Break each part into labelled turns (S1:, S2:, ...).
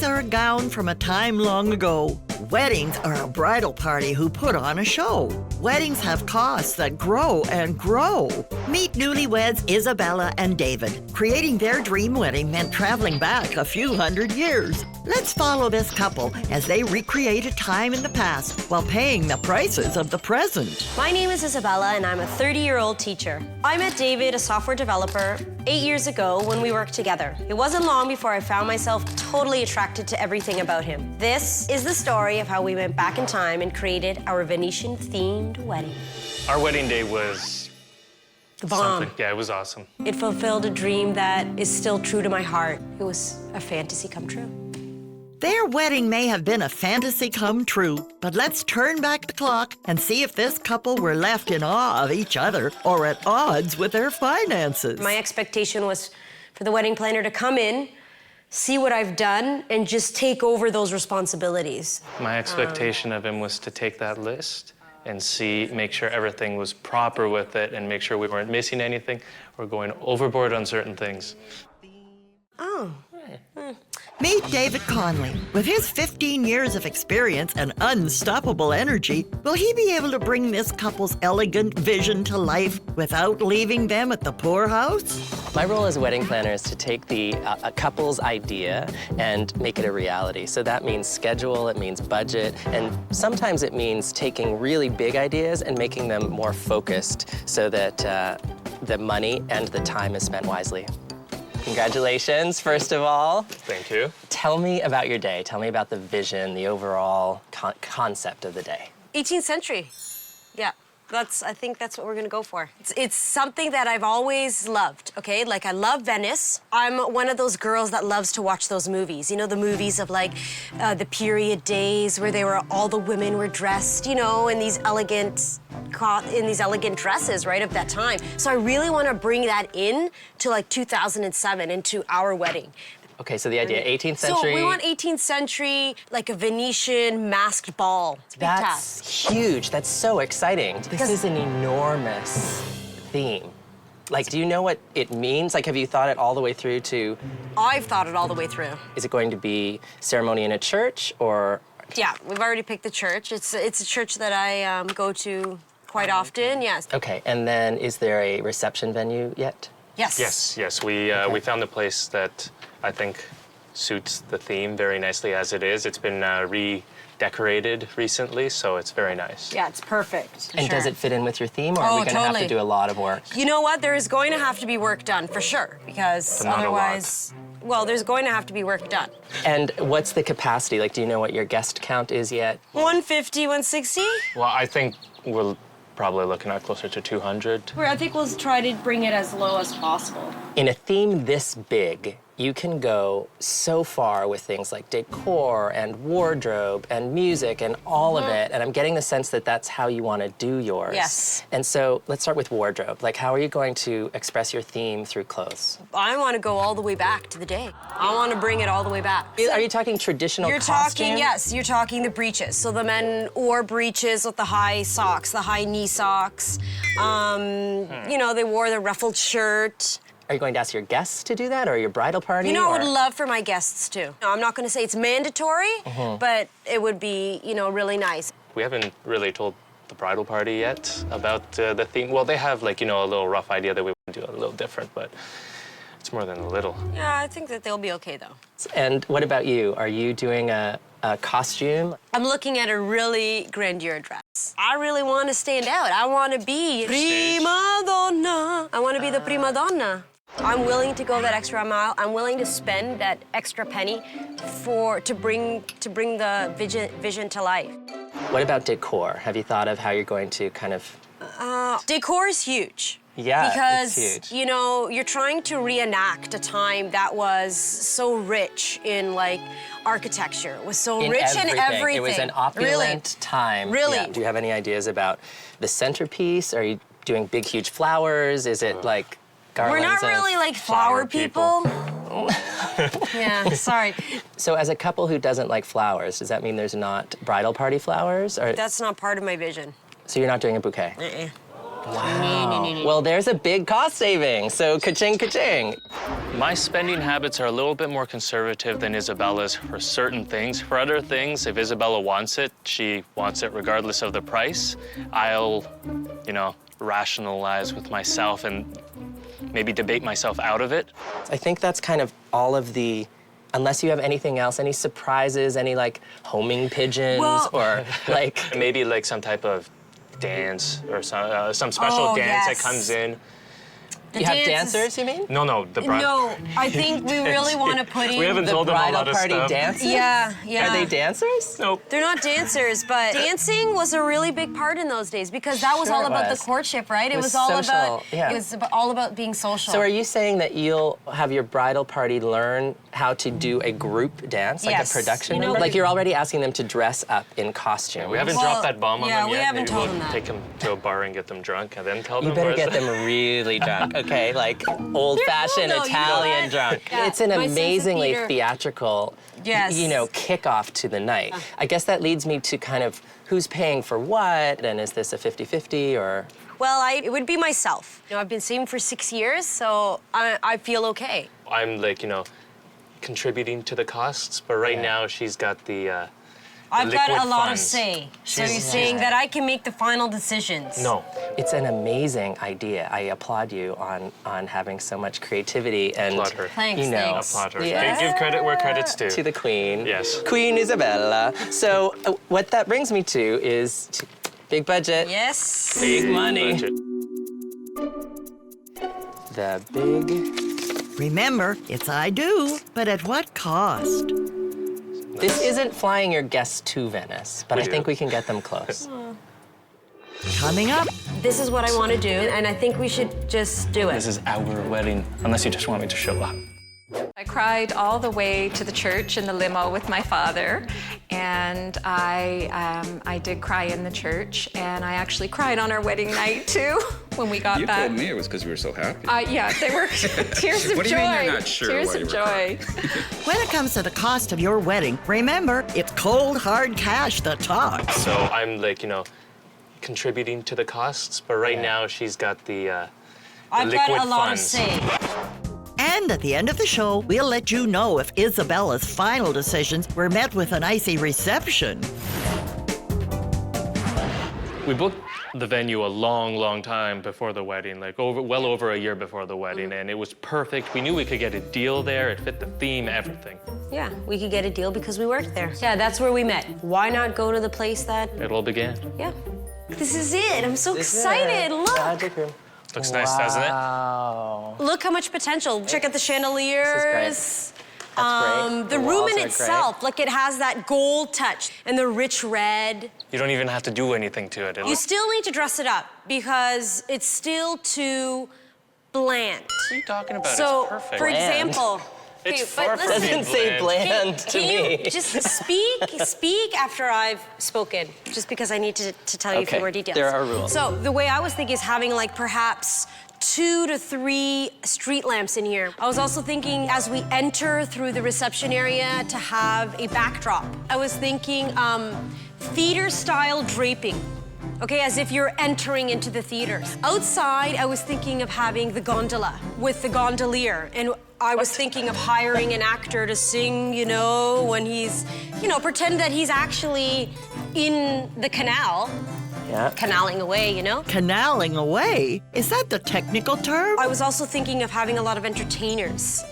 S1: are a gown from a time long ago. Weddings are a bridal party who put on a show. Weddings have costs that grow and grow. Meet newlyweds Isabella and David. Creating their dream wedding meant traveling back a few hundred years. Let's follow this couple as they recreate a time in the past while paying the prices of the present.
S2: My name is Isabella, and I'm a 30-year-old teacher. I met David, a software developer, 8 years ago when we worked together. It wasn't long before I found myself totally attracted to everything about him. This is the story of how we went back in time and created our Venetian-themed wedding.
S3: Our wedding day was
S2: The bomb.
S3: something. Yeah, it was awesome.
S2: It fulfilled a dream that is still true to my heart. It was a fantasy come true.
S1: Their wedding may have been a fantasy come true, but let's turn back the clock and see if this couple were left in awe of each other or at odds with their finances.
S2: My expectation was for the wedding planner to come in, see what I've done, and just take over those responsibilities.
S3: My expectation of him was to take that list and make sure everything was proper with it and make sure we weren't missing anything or going overboard on certain things.
S2: Oh.
S1: Meet David Conley. With his 15 years of experience and unstoppable energy, will he be able to bring this couple's elegant vision to life without leaving them at the poorhouse?
S4: My role as a wedding planner is to take a couple's idea and make it a reality. So that means schedule, it means budget, and sometimes it means taking really big ideas and making them more focused so that the money and the time is spent wisely. Congratulations, first of all.
S3: Thank you.
S4: Tell me about your day. Tell me about the vision, the overall concept of the day.
S2: 18th century. Yeah. I think that's what we're gonna go for. It's something that I've always loved, okay? Like, I love Venice. I'm one of those girls that loves to watch those movies. You know, the movies of, like, the period days where all the women were dressed, you know, in these elegant dresses, right, of that time. So I really want to bring that in to, like, 2007 into our wedding.
S4: Okay, so the idea, 18th century.
S2: So we want 18th century, like a Venetian masked ball. It's a big task.
S4: That's huge. That's so exciting. This is an enormous theme. Like, do you know what it means? Like, have you thought it all the way through to...
S2: I've thought it all the way through.
S4: Is it going to be ceremony in a church, or...
S2: Yeah, we've already picked the church. It's a church that I go to quite often, yes.
S4: Okay, and then is there a reception venue yet?
S2: Yes.
S3: Yes. We found a place that I think suits the theme very nicely as it is. It's been redecorated recently, so it's very nice.
S2: Yeah, it's perfect.
S4: And does it fit in with your theme, or are we going to have to do a lot of work?
S2: You know what? There is going to have to be work done, for sure, because
S3: But not
S2: otherwise... Well, there's going to have to be work done.
S4: And what's the capacity? Like, do you know what your guest count is yet?
S2: 150, 160?
S3: Well, I think we're probably looking at closer to 200.
S2: I think we'll try to bring it as low as possible.
S4: In a theme this big, you can go so far with things like decor and wardrobe and music and all of it. And I'm getting the sense that that's how you want to do yours.
S2: Yes.
S4: And so let's start with wardrobe. Like, how are you going to express your theme through clothes?
S2: I want to go all the way back to the day. I want to bring it all the way back.
S4: Are you talking traditional costume?
S2: You're talking the breeches. So the men wore breeches with the high socks, the high knee socks. You know, they wore the ruffled shirt.
S4: Are you going to ask your guests to do that, or your bridal party?
S2: You know, I would love for my guests to. No, I'm not going to say it's mandatory, but it would be, you know, really nice.
S3: We haven't really told the bridal party yet about the theme. Well, they have, like, you know, a little rough idea that we want to do a little different, but it's more than a little.
S2: Yeah, I think that they'll be okay, though.
S4: And what about you? Are you doing a costume?
S2: I'm looking at a really grandeur dress. I really want to stand out. I want to be prima donna. I want to be the prima donna. I'm willing to go that extra mile. I'm willing to spend that extra penny to bring the vision to life.
S4: What about decor? Have you thought of how you're going to kind of...
S2: Decor is huge.
S4: Yeah,
S2: because,
S4: it's huge.
S2: You know, you're trying to reenact a time that was so rich in, like, architecture. It was so rich in everything.
S4: It was an opulent time.
S2: Really?
S4: Yeah. Do you have any ideas about the centerpiece? Are you doing big, huge flowers? Is it, like, garlands?
S2: We're not really, like, flower people. Yeah, sorry.
S4: So as a couple who doesn't like flowers, does that mean there's not bridal party flowers? Or...
S2: That's not part of my vision.
S4: So you're not doing a bouquet? Wow. Well, there's a big cost saving, so ka-ching, ka-ching.
S3: My spending habits are a little bit more conservative than Isabella's for certain things. For other things, if Isabella wants it, she wants it regardless of the price. I'll, you know, rationalize with myself and maybe debate myself out of it.
S4: I think that's kind of all of the, unless you have anything else, any surprises, any like homing pigeons or like...
S3: Maybe like some type of dance or some special dance that comes in.
S4: You have dancers, you mean?
S3: No, the bride.
S2: No, I think we really want to put in
S3: We haven't told them a lot of stuff.
S4: bridal party dancers?
S2: Yeah.
S4: Are they dancers?
S3: Nope.
S2: They're not dancers, but dancing was a really big part in those days because that was
S4: Sure
S2: all
S4: it
S2: about
S4: was.
S2: the courtship, right? It was
S4: social,
S2: all about
S4: yeah.
S2: it was all about being social.
S4: So are you saying that you'll have your bridal party learn how to do a group dance, like
S2: Yes.
S4: a production
S2: You know,
S4: number? Like you're already asking them to dress up in costume.
S3: We haven't
S2: Well,
S3: dropped that bomb on
S2: yeah,
S3: them
S2: we
S3: yet.
S2: haven't
S3: Maybe
S2: told
S3: we'll
S2: them that.
S3: take them to a bar and get them drunk and then tell
S4: You
S3: them.
S4: better
S3: or is
S4: get
S3: it-
S4: them really drunk, okay? Like old-fashioned
S2: No, you know
S4: Italian
S2: what?
S4: drunk.
S2: Yeah,
S4: It's an
S2: my sense of
S4: amazingly
S2: theater.
S4: theatrical,
S2: Yes.
S4: you know, kickoff to the night. I guess that leads me to kind of who's paying for what, and is this a 50-50 or?
S2: Well, it would be myself. You know, I've been saving for 6 years, so I feel okay.
S3: I'm like, you know, contributing to the costs, but right now she's got the
S2: I've got
S3: liquid
S2: a lot of
S3: funds.
S2: say. So
S3: She's-
S2: you're saying that I can make the final decisions?
S3: No.
S4: It's an amazing idea. I applaud you on having so much creativity and
S3: Applaud her.
S2: Thanks,
S4: you know,
S2: thanks.
S3: Applaud her.
S4: Yeah.
S3: Give credit where credit's due.
S4: to the Queen.
S3: Yes.
S4: Queen Isabella. So what that brings me to is big budget,
S2: Yes.
S4: big money.
S3: Budget.
S4: The big
S1: Remember, it's I do, but at what cost?
S4: This isn't flying your guests to Venice, but
S3: We
S4: I
S3: do.
S4: think we can get them close.
S1: Coming up,
S2: This is what I want to do, and I think we should just do
S3: This
S2: it.
S3: is our wedding, unless you just want me to show up.
S5: I cried all the way to the church in the limo with my father, and I did cry in the church, and I actually cried on our wedding night too when we got
S6: You
S5: back.
S6: told me it was because we were so happy.
S5: Yeah, they were tears of
S6: What do
S5: joy.
S6: you mean you're not sure
S5: Tears
S6: why
S5: of
S6: you were
S5: joy.
S1: when it comes to the cost of your wedding, remember, it's cold, hard cash that talks.
S3: So I'm like, you know, contributing to the costs, but right now she's got the
S2: I've
S3: liquid
S2: got a lot
S3: funds.
S2: of say.
S1: And at the end of the show, we'll let you know if Isabella's final decisions were met with an icy reception.
S3: We booked the venue a long time before the wedding, like well over a year before the wedding, and it was perfect. We knew we could get a deal there. It fit the theme, everything.
S2: Yeah, we could get a deal because we worked there. Yeah, that's where we met. Why not go to the place that,
S3: It all began.
S2: yeah. This is it. I'm so excited. Look.
S4: Magic room.
S3: Looks nice, doesn't it?
S4: Wow.
S2: Look how much potential. Check out the chandeliers.
S4: That's great.
S2: The room
S4: walls
S2: in
S4: are
S2: itself, like it has that gold touch and the rich red.
S3: You don't even have to do anything to it.
S2: You still need to dress it up because it's still too bland.
S3: What are you talking about?
S2: So,
S3: it's perfect.
S2: for example,
S3: It's
S2: okay,
S3: far
S2: but
S3: from
S2: listen,
S3: being
S4: Doesn't say bland to
S2: can
S4: me.
S2: you just speak after I've spoken, just because I need to tell you a few
S4: Okay,
S2: more details.
S4: there are rules.
S2: So the way I was thinking is having like perhaps 2 to 3 street lamps in here. I was also thinking as we enter through the reception area to have a backdrop. I was thinking theater-style draping. Okay, as if you're entering into the theaters. Outside, I was thinking of having the gondola with the gondolier. And I was thinking of hiring an actor to sing, you know, when he's, you know, pretend that he's actually in the canal,
S4: Yeah.
S2: canaling away, you know?
S1: Canaling away? Is that the technical term?
S2: I was also thinking of having a lot of entertainers.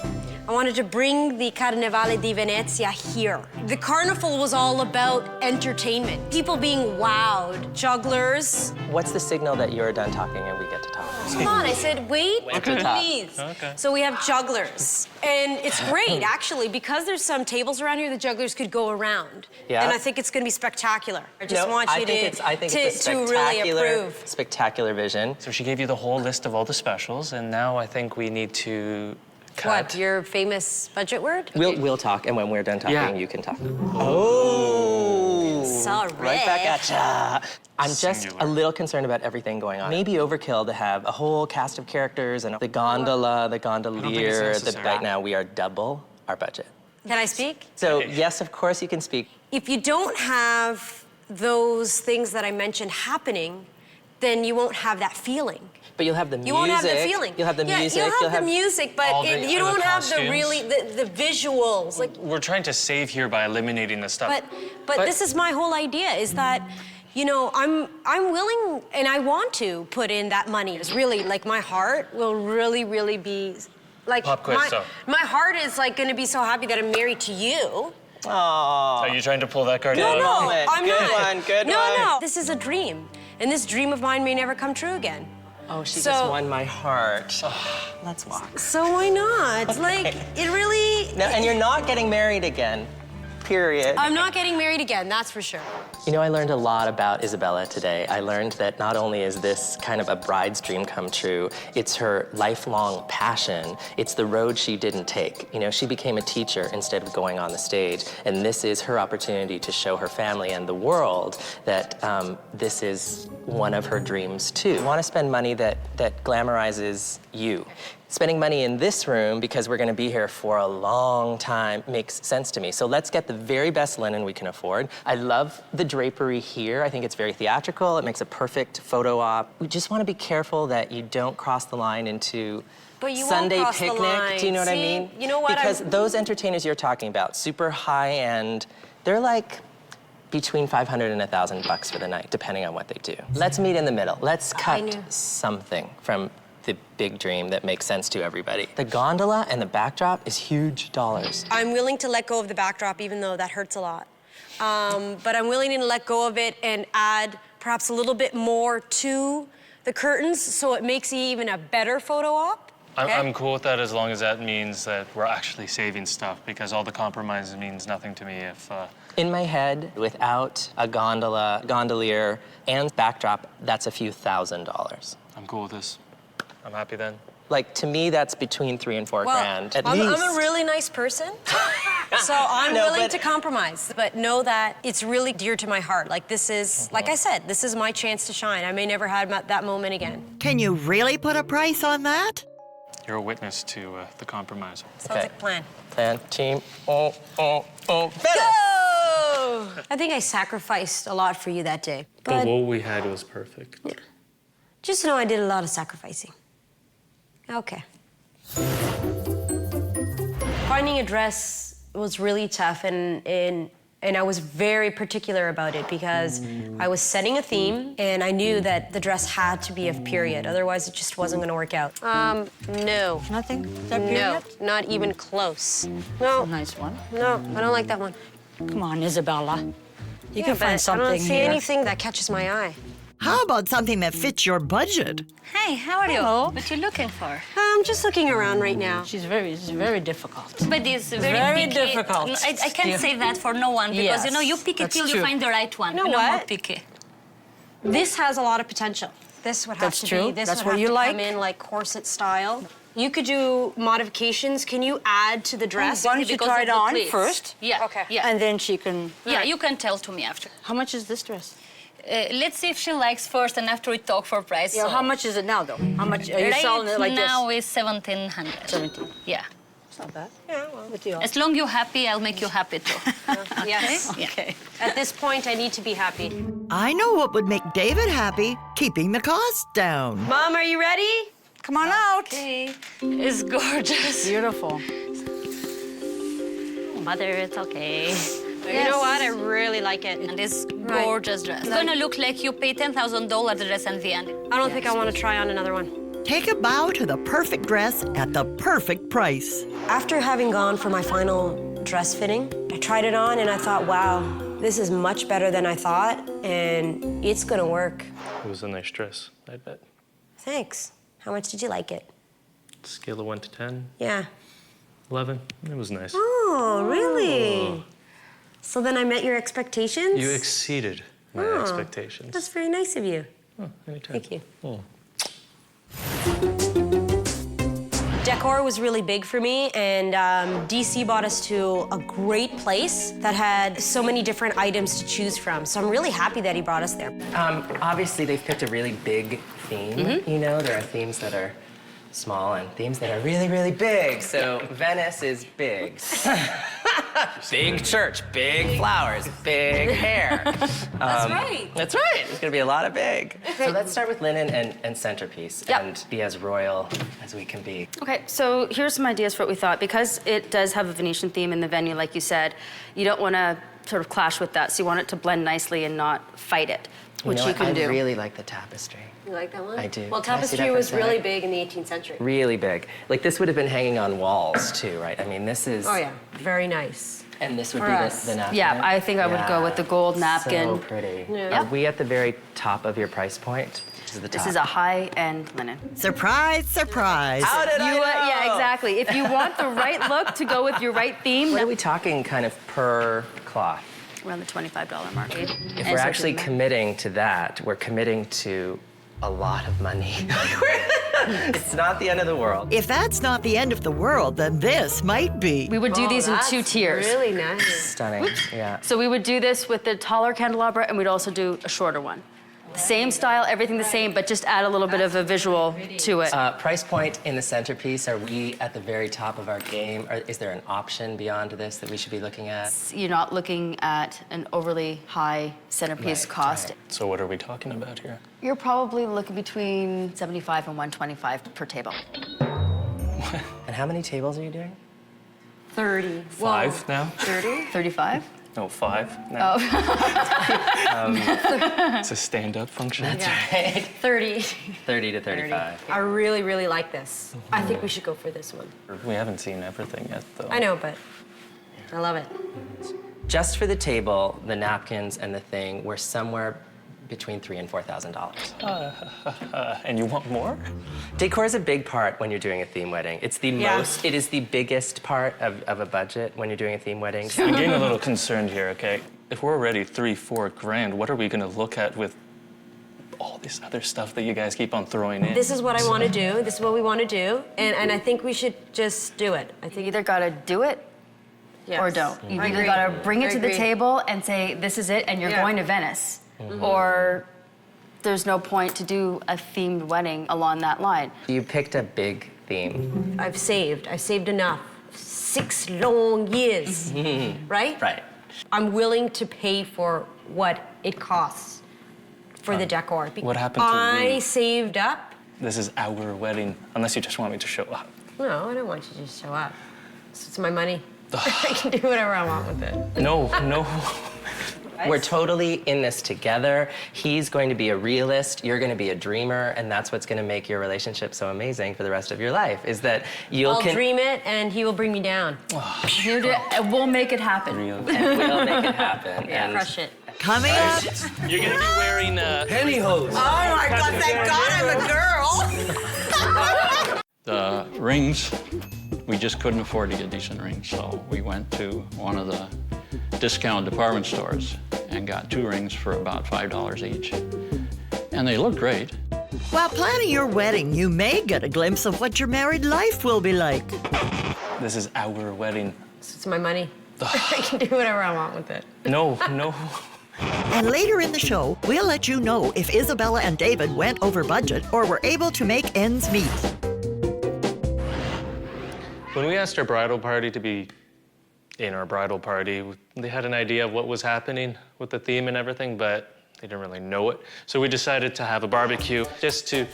S2: I wanted to bring the Carnevale di Venezia here. The carnival was all about entertainment. People being wowed, jugglers.
S4: What's the signal that you're done talking and we get to talk?
S2: Come on, I said wait,
S4: Okay.
S2: please.
S3: Okay.
S2: So we have jugglers. And it's great, actually, because there's some tables around here, the jugglers could go around.
S4: Yeah.
S2: And I think it's gonna be spectacular. I just want you
S4: I think it's a
S2: to really
S4: spectacular,
S2: approve.
S4: spectacular vision.
S3: So she gave you the whole list of all the specials, and now I think we need to cut.
S2: What, your famous budget word?
S4: We'll talk, and when we're done talking,
S3: Yeah.
S4: you can talk. Oh!
S2: Sorry.
S4: Right back at ya. I'm just
S3: Singular.
S4: a little concerned about everything going on. Maybe overkill to have a whole cast of characters and the gondola, the gondolier.
S3: necessary.
S4: Right now, we are double our budget.
S2: Can I speak?
S4: So yes, of course you can speak.
S2: If you don't have those things that I mentioned happening, then you won't have that feeling.
S4: But you'll have the music.
S2: You won't have the feeling.
S4: You'll have the music.
S2: You'll have the music, but you don't have the
S3: costumes.
S2: visuals. Like,
S3: We're trying to save here by eliminating the stuff.
S2: but this is my whole idea, is that, you know, I'm willing and I want to put in that money. It's really, like, my heart will really, really be, like,
S3: Pop quiz, so.
S2: my heart is, like, gonna be so happy that I'm married to you.
S4: Aww.
S3: Are you trying to pull that card out?
S2: No,
S4: Moment.
S2: I'm
S4: Good
S2: not.
S4: one, good one.
S2: No, this is a dream. And this dream of mine may never come true again.
S4: Oh, she
S2: So-
S4: just won my heart. Let's walk.
S2: So why not? Like, it really...
S4: No, and you're not getting married again. Period.
S2: I'm not getting married again, that's for sure.
S4: You know, I learned a lot about Isabella today. I learned that not only is this kind of a bride's dream come true, it's her lifelong passion. It's the road she didn't take. You know, she became a teacher instead of going on the stage, and this is her opportunity to show her family and the world that this is one of her dreams too. I want to spend money that glamorizes you. Spending money in this room, because we're gonna be here for a long time, makes sense to me. So let's get the very best linen we can afford. I love the drapery here. I think it's very theatrical. It makes a perfect photo op. We just wanna be careful that you don't cross the line into
S2: But you won't
S4: Sunday
S2: cross the
S4: picnic.
S2: line.
S4: Do you know what I
S2: See,
S4: mean?
S2: you know what,
S4: Because those entertainers you're talking about, super high-end, they're like between $500 and $1,000 for the night, depending on what they do. Let's meet in the middle. Let's cut something from the big dream that makes sense to everybody. The gondola and the backdrop is huge dollars.
S2: I'm willing to let go of the backdrop, even though that hurts a lot. But I'm willing to let go of it and add perhaps a little bit more to the curtains so it makes it even a better photo op. Okay?
S3: I'm cool with that as long as that means that we're actually saving stuff, because all the compromises means nothing to me if...
S4: In my head, without a gondola, gondolier, and backdrop, that's a few $1,000s.
S3: I'm cool with this. I'm happy then.
S4: Like, to me, that's between $3,000 and $4,000, at least.
S2: I'm a really nice person, so I'm willing to compromise. But know that it's really dear to my heart. Like, this is, like I said, this is my chance to shine. I may never have that moment again.
S1: Can you really put a price on that?
S3: You're a witness to the compromise.
S2: Sounds like a plan.
S4: Plan, team, Venice!
S2: Go! I think I sacrificed a lot for you that day. But
S3: what we had was perfect.
S2: yeah. Just know I did a lot of sacrificing. Okay. Finding a dress was really tough, and I was very particular about it because I was setting a theme, and I knew that the dress had to be of period. Otherwise, it just wasn't going to work out. No.
S6: Nothing? Is that
S2: No,
S6: period?
S2: not even close. No,
S6: A nice one.
S2: no, I don't like that one.
S6: Come on, Isabella. You can
S2: but
S6: find something
S2: I don't see
S6: here.
S2: anything that catches my eye.
S1: How about something that fits your budget?
S7: Hi, how are
S6: Hello.
S7: you? What you looking for?
S2: I'm just looking around right now.
S6: It's very difficult.
S7: But it's very,
S6: Very
S7: picky.
S6: difficult.
S7: I can't
S6: Yeah.
S7: say that for no one because you know you
S6: Yes,
S7: pick it
S6: that's
S7: till you
S6: true.
S7: find the right one.
S2: You know
S7: No more
S2: what?
S7: picky.
S2: This has a lot of potential. This would have
S6: That's
S2: to
S6: true.
S2: be. This
S6: That's
S2: would
S6: what
S2: have
S6: you
S2: to
S6: like.
S2: come in like corset style. You could do modifications. Can you add to the dress?
S6: Why don't you
S7: Because
S6: try
S7: of
S6: it
S7: the
S6: on
S7: pleats.
S6: first?
S7: Yeah.
S2: Okay.
S7: Yeah.
S6: And then she can...
S7: Yeah, you can tell to me after.
S6: How much is this dress?
S7: Let's see if she likes first, and after we talk for price.
S6: Yeah,
S7: so.
S6: how much is it now, though? How much are you
S7: Right
S6: selling it like
S7: now
S6: this?
S7: is 1,700.
S6: 17.
S7: Yeah.
S6: It's not bad.
S2: Yeah, well,
S6: With you.
S7: As long you're happy, I'll make you happy too.
S2: yes.
S7: Yeah.
S6: Okay.
S2: At this point, I need to be happy.
S1: I know what would make David happy, keeping the cost down.
S2: Mom, are you ready?
S6: Come on out.
S7: Okay. It's gorgeous.
S6: Beautiful.
S7: Mother, it's okay.
S2: You know what? I really like it.
S7: And this gorgeous dress. It's gonna look like you pay $10,000 dress in the end.
S2: I don't think I want to try on another one.
S1: Take a bow to the perfect dress at the perfect price.
S2: After having gone for my final dress fitting, I tried it on and I thought, wow, this is much better than I thought, and it's gonna work.
S3: It was a nice dress, I bet.
S2: Thanks. How much did you like it?
S3: Scale of 1 to 10,
S2: Yeah.
S3: 11. It was nice.
S2: Oh, really? So then I met your expectations?
S3: You exceeded my expectations.
S2: That's very nice of you.
S3: Oh, anytime.
S2: Thank you.
S3: Oh.
S2: Decor was really big for me, and DC brought us to a great place that had so many different items to choose from. So I'm really happy that he brought us there.
S4: Obviously, they've picked a really big theme. You know, there are themes that are small and themes that are really, really big. So Venice is big. Big church, big flowers, big hair.
S2: That's right.
S4: That's right. There's gonna be a lot of big. So let's start with linen and centerpiece and be as royal as we can be.
S8: Okay, so here's some ideas for what we thought. Because it does have a Venetian theme in the venue, like you said, you don't want to sort of clash with that. So you want it to blend nicely and not fight it, which you can do.
S4: I really like the tapestry.
S2: You like that one?
S4: I do.
S2: Well,
S4: Can I see
S2: tapestry
S4: that for a
S2: was really
S4: sec?
S2: big in the 18th century.
S4: Really big. Like this would have been hanging on walls too, right? I mean, this is.
S2: Oh yeah, very nice.
S4: And this would
S2: For
S4: be
S2: us.
S4: the napkin.
S8: Yeah, I think I would go with the gold napkin.
S4: So pretty.
S2: Yeah.
S4: Are we at the very top of your price point? This is the top.
S8: This is a high-end linen.
S1: Surprise, surprise.
S4: How did I know?
S8: Yeah, exactly. If you want the right look to go with your right theme,
S4: What are we talking kind of per cloth?
S8: around the $25 mark.
S4: If we're actually committing to that, we're committing to a lot of money. It's not the end of the world.
S1: If that's not the end of the world, then this might be.
S8: We would do these in 2 tiers.
S2: Really nice.
S4: Stunning, yeah.
S8: So we would do this with the taller candelabra, and we'd also do a shorter one. Same style, everything the same, but just add a little bit of a visual to it.
S4: Price point in the centerpiece, are we at the very top of our game? Or is there an option beyond this that we should be looking at?
S8: You're not looking at an overly high centerpiece cost.
S3: So what are we talking about here?
S8: You're probably looking between 75 and 125 per table.
S4: And how many tables are you doing?
S2: 30.
S3: 5 now?
S2: 30?
S8: 35?
S3: No, 5 now. It's a stand-up function.
S2: Yeah. 30.
S4: 30 to 35.
S2: I really, really like this. I think we should go for this one.
S3: We haven't seen everything yet, though.
S2: I know, but I love it.
S4: Just for the table, the napkins, and the thing, we're somewhere between $3,000 and $4,000.
S3: And you want more?
S4: Decor is a big part when you're doing a theme wedding. It's the it is the biggest part of a budget when you're doing a theme wedding.
S3: I'm getting a little concerned here, okay? If we're already $3-4 grand, what are we gonna look at with all this other stuff that you guys keep on throwing in?
S2: This is what I want to do. This is what we want to do. And I think we should just do it. I
S8: You
S2: think
S8: either gotta do it or don't. You've
S2: I
S8: either
S2: agree.
S8: gotta bring it
S2: I
S8: to the
S2: agree.
S8: table and say, this is it, and you're going to Venice. Or there's no point to do a themed wedding along that line.
S4: You picked a big theme.
S2: I've saved enough. 6 long years, right?
S4: Right.
S2: I'm willing to pay for what it costs for the decor.
S3: What happened to
S2: I
S3: me?
S2: saved up.
S3: This is our wedding, unless you just want me to show up.
S2: No, I don't want you to just show up. It's my money. I can do whatever I want with it.
S3: No, no.
S4: We're totally in this together. He's going to be a realist, you're going to be a dreamer, and that's what's going to make your relationship so amazing for the rest of your life, is that
S2: I'll dream it, and he will bring me down.
S8: We'll make it happen.
S4: and we'll make it happen. And
S2: Crush it.
S1: Coming up.
S3: You're gonna be wearing
S1: Oh my God, thank God I'm a girl.
S9: The rings, we just couldn't afford to get decent rings, so we went to one of the discount department stores and got 2 rings for about $5 each. And they look great.
S1: While planning your wedding, you may get a glimpse of what your married life will be like.
S3: This is our wedding.
S2: It's my money. I can do whatever I want with it.
S3: No, no.
S1: And later in the show, we'll let you know if Isabella and David went over budget or were able to make ends meet.
S3: When we asked our bridal party to be in our bridal party, they had an idea of what was happening with the theme and everything, but they didn't really know it. So we decided to have a barbecue just to,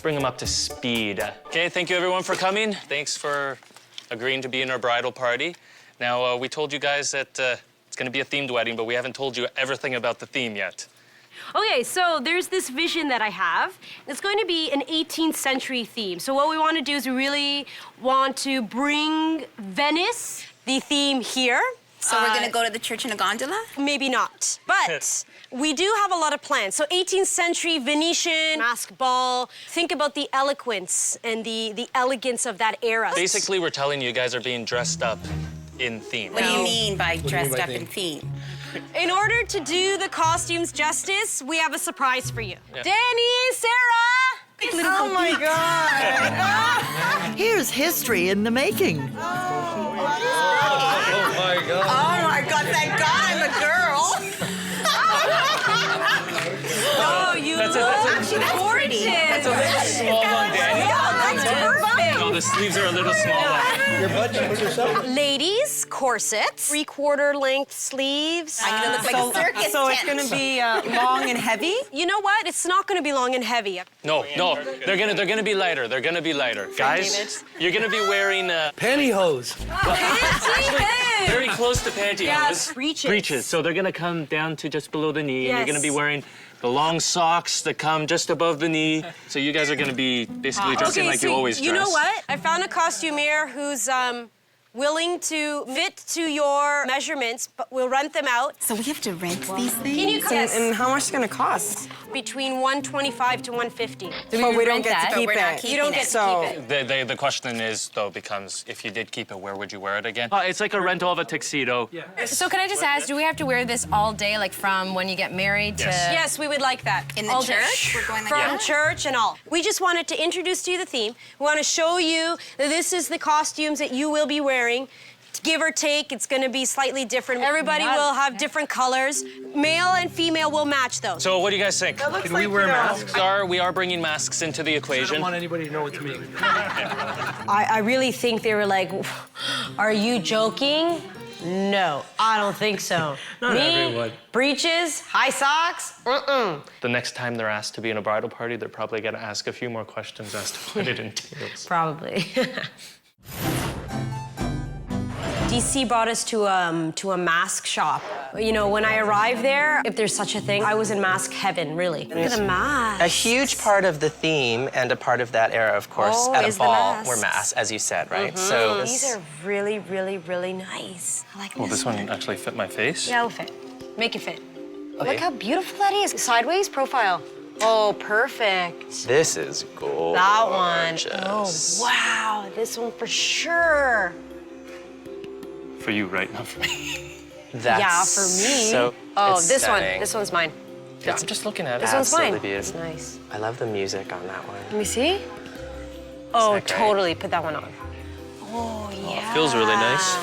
S3: bring them up to speed. Okay, thank you everyone for coming. Thanks for agreeing to be in our bridal party. Now, we told you guys that it's gonna be a themed wedding, but we haven't told you everything about the theme yet.
S2: Okay, so there's this vision that I have. It's going to be an 18th century theme. So what we want to do is we really want to bring Venice, the theme here.
S10: So we're gonna go to the church in a gondola?
S2: Maybe not, but we do have a lot of plans. So 18th century Venetian masked ball. Think about the eloquence and the elegance of that era.
S3: Basically, we're telling you guys are being dressed up in theme.
S10: What do you mean by dressed up in theme?
S2: In order to do the costumes justice, we have a surprise for you.
S3: Yeah.
S2: Danny, Sarah!
S6: Oh my God.
S1: Here's history in the making.
S6: Oh my God, thank God I'm a girl.
S2: Oh, you look gorgeous.
S3: That's a little small on Danny.
S2: That's perfect.
S3: No, the sleeves are a little small.
S2: Ladies, corsets, 3/4 length sleeves.
S10: I'm gonna look like a circus
S6: So it's
S10: tent.
S6: going to be long and heavy?
S2: You know what? It's not going to be long and heavy.
S3: No, they're gonna be lighter. They're gonna be lighter, guys. You're gonna be wearing
S11: Pantyhose.
S3: very close to pantyhose.
S2: Yes, breeches.
S3: Breeches. So they're gonna come down to just below the knee. And you're gonna
S2: Yes.
S3: be wearing the long socks that come just above the knee. So you guys are gonna be basically dressing like you always dress.
S2: You know what? I found a costumier who's willing to fit to your measurements, but we'll rent them out.
S10: So we have to rent these things?
S2: Can you
S6: And, and how much is it going to cost?
S2: between 125 to 150.
S6: But we don't get to
S10: But
S6: keep
S10: we're not
S6: it.
S10: keeping
S2: You don't get
S6: So-
S2: to keep it.
S3: The question is, though, becomes if you did keep it, where would you wear it again? It's like a rental of a tuxedo.
S12: So can I just ask, do we have to wear this all day, like from when you get married to...
S3: Yes.
S2: Yes, we would like that.
S10: In the
S2: All day.
S10: church? We're going like
S2: From
S10: that?
S2: church and all. We just wanted to introduce to you the theme. We want to show you that this is the costumes that you will be wearing. Give or take, it's going to be slightly different. Everybody will have different colors. Male and female will match those.
S3: So what do you guys think?
S11: Can we wear masks?
S3: We are bringing masks into the
S11: I don't
S3: equation.
S11: want anybody to know it's me.
S2: I really think they were like, are you joking? No, I don't think so.
S11: Not
S2: Me,
S11: everyone.
S2: breeches, high socks,
S3: The next time they're asked to be in a bridal party, they're probably going to ask a few more questions as to what it entails.
S2: Probably. DC brought us to a mask shop. You know, when I arrived there, if there's such a thing, I was in mask heaven, really. Look at the mask.
S4: A huge part of the theme and a part of that era, of course,
S2: Oh,
S4: at a
S2: is the
S4: ball
S2: masks.
S4: were masks, as you said, right? So
S2: These are really, really, really nice. I like
S3: Well, this one actually fit my face.
S2: Yeah, it'll fit. Make it fit. Look how beautiful that is. Sideways profile. Oh, perfect.
S4: this is gorgeous.
S2: That one. Oh, wow. This one for sure.
S3: For you, right? Not for me.
S4: That's
S2: Yeah, for me.
S4: So,
S2: Oh,
S4: it's
S2: this
S4: stunning.
S2: one. This one's mine.
S4: Yeah, I'm just looking at it.
S2: This one's
S4: Absolutely
S2: mine.
S4: beautiful.
S2: It's nice.
S4: I love the music on that one.
S2: Let me see. Oh,
S4: that great?
S2: totally. Put that one on. Oh, yeah.
S3: Feels really nice.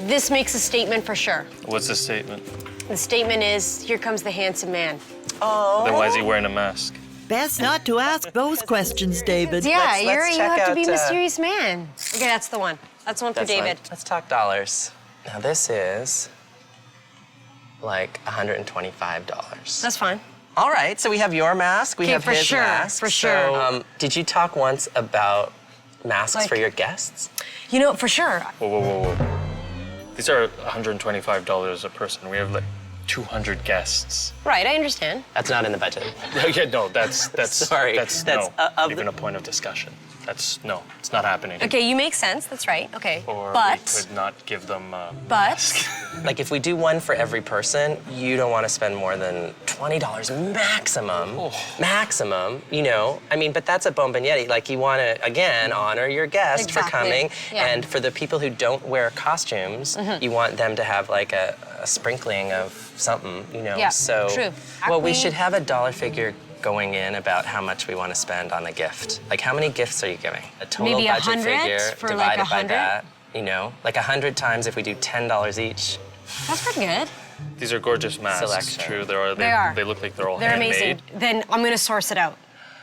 S2: This makes a statement for sure.
S3: What's the statement?
S2: The statement is, here comes the handsome man.
S3: Then why is he wearing a mask?
S1: Best not to ask those questions, David.
S2: Yeah,
S4: Let's
S2: you
S4: check
S2: have to be
S4: out,
S2: a mysterious man. Okay, that's the one. That's the one for
S4: That's
S2: David.
S4: fine. Let's talk dollars. Now this is like $125.
S2: That's fine.
S4: All right, so we have your mask, we
S2: Okay,
S4: have
S2: for
S4: his
S2: sure,
S4: mask.
S2: for sure.
S4: So, did you talk once about masks
S2: Like-
S4: for your guests?
S2: You know, for sure.
S3: Whoa, whoa, whoa, whoa. These are $125 a person. We have like 200 guests.
S2: Right, I understand.
S4: That's not in the budget.
S3: Yeah, no, that's
S4: Sorry,
S3: that's
S4: that's,
S3: no,
S4: of
S3: even
S4: the-
S3: a point of discussion. That's no, it's not happening.
S2: Okay, you make sense. That's right. Okay.
S3: Or we
S2: but,
S3: could not give them.
S2: but,
S4: Like if we do one for every person, you don't want to spend more than $20 maximum.
S3: Oh.
S4: Maximum, you know. I mean, but that's a bomboniere. Like you want to, again, honor your guest for
S2: Exactly.
S4: coming.
S2: Yeah.
S4: And for the people who don't wear costumes, you want them to have like a sprinkling of something, you know.
S2: Yeah,
S4: so,
S2: true.
S4: well, we
S2: Acne.
S4: should have a dollar figure going in about how much we want to spend on a gift. Like how many gifts are you giving? A total
S2: Maybe
S4: budget
S2: 100
S4: figure
S2: for,
S4: divided
S2: like,
S4: by
S2: 100?
S4: that. You know, like 100 times if we do $10 each.
S2: that's pretty good.
S3: These are gorgeous masks.
S4: Selection.
S3: True,
S2: They are.
S3: They look like they're all
S2: They're
S3: handmade.
S2: amazing. Then I'm gonna source it out.